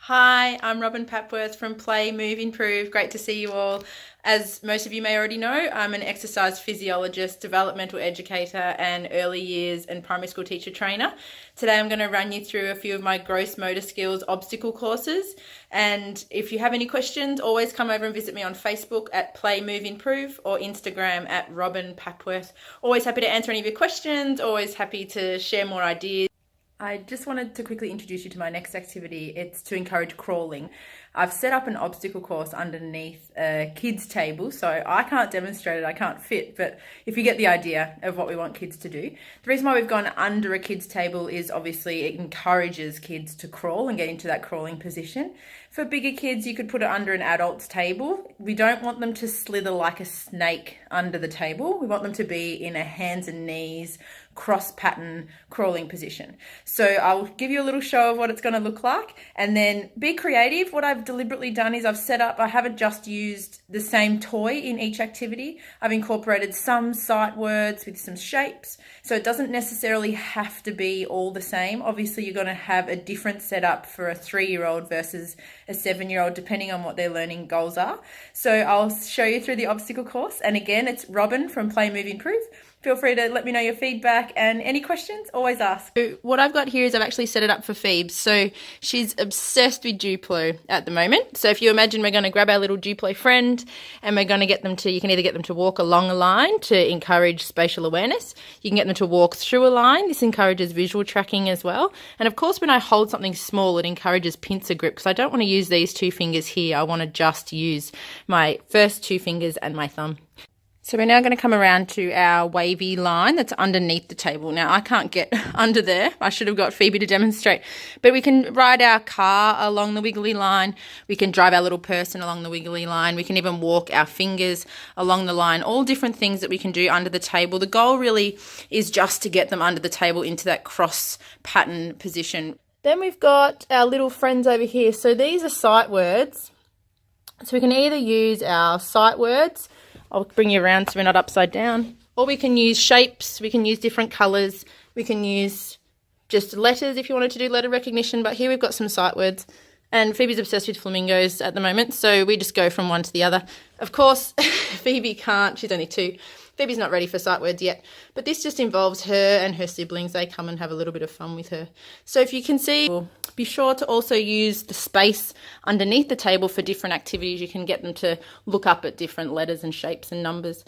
Hi, I'm Robyn Papworth from Play, Move, Improve. Great to see you all. As most of you may already know, I'm an exercise physiologist, developmental educator, and early years and primary school teacher trainer. Today I'm going to run you through a few of my gross motor skills obstacle courses. And if you have any questions, always come over and visit me on Facebook at Play, Move, Improve or Instagram at Robyn Papworth. Always happy to answer any of your questions, always happy to share more ideas. I just wanted to quickly introduce you to my next activity. It's to encourage crawling. I've set up an obstacle course underneath a kids table, so I can't demonstrate it, I can't fit, but if you get the idea of what we want kids to do. The reason why we've gone under a kids table is obviously it encourages kids to crawl and get into that crawling position. For bigger kids, you could put it under an adult's table. We don't want them to slither like a snake under the table. We want them to be in a hands and knees, cross pattern crawling position. So I'll give you a little show of what it's going to look like, and then be creative. What I've deliberately done is I haven't just used the same toy in each activity. I've incorporated some sight words with some shapes, so it doesn't necessarily have to be all the same. Obviously you're going to have a different setup for a 3-year-old versus a 7-year-old depending on what their learning goals are. So I'll show you through the obstacle course, and again, it's Robyn from Play, Move, Improve. Feel free to let me know your feedback, and any questions, always ask. So what I've got here is I've actually set it up for Phoebe. So she's obsessed with Duplo at the moment. So if you imagine, we're going to grab our little Duplo friend and we're going to get them to, you can either get them to walk along a line to encourage spatial awareness. You can get them to walk through a line. This encourages visual tracking as well. And of course, when I hold something small, it encourages pincer grip, because I don't want to use these 2 fingers here. I want to just use my first 2 fingers and my thumb. So we're now going to come around to our wavy line that's underneath the table. Now, I can't get under there. I should have got Phoebe to demonstrate. But we can ride our car along the wiggly line. We can drive our little person along the wiggly line. We can even walk our fingers along the line. All different things that we can do under the table. The goal really is just to get them under the table into that cross pattern position. Then we've got our little friends over here. So these are sight words. So we can either use our sight words. I'll bring you around so we're not upside down. Or we can use shapes, we can use different colours, we can use just letters if you wanted to do letter recognition, but here we've got some sight words. And Phoebe's obsessed with flamingos at the moment, so we just go from one to the other. Of course, Phoebe can't, she's only 2. Phoebe's not ready for sight words yet, but this just involves her and her siblings. They come and have a little bit of fun with her. So if you can see, be sure to also use the space underneath the table for different activities. You can get them to look up at different letters and shapes and numbers.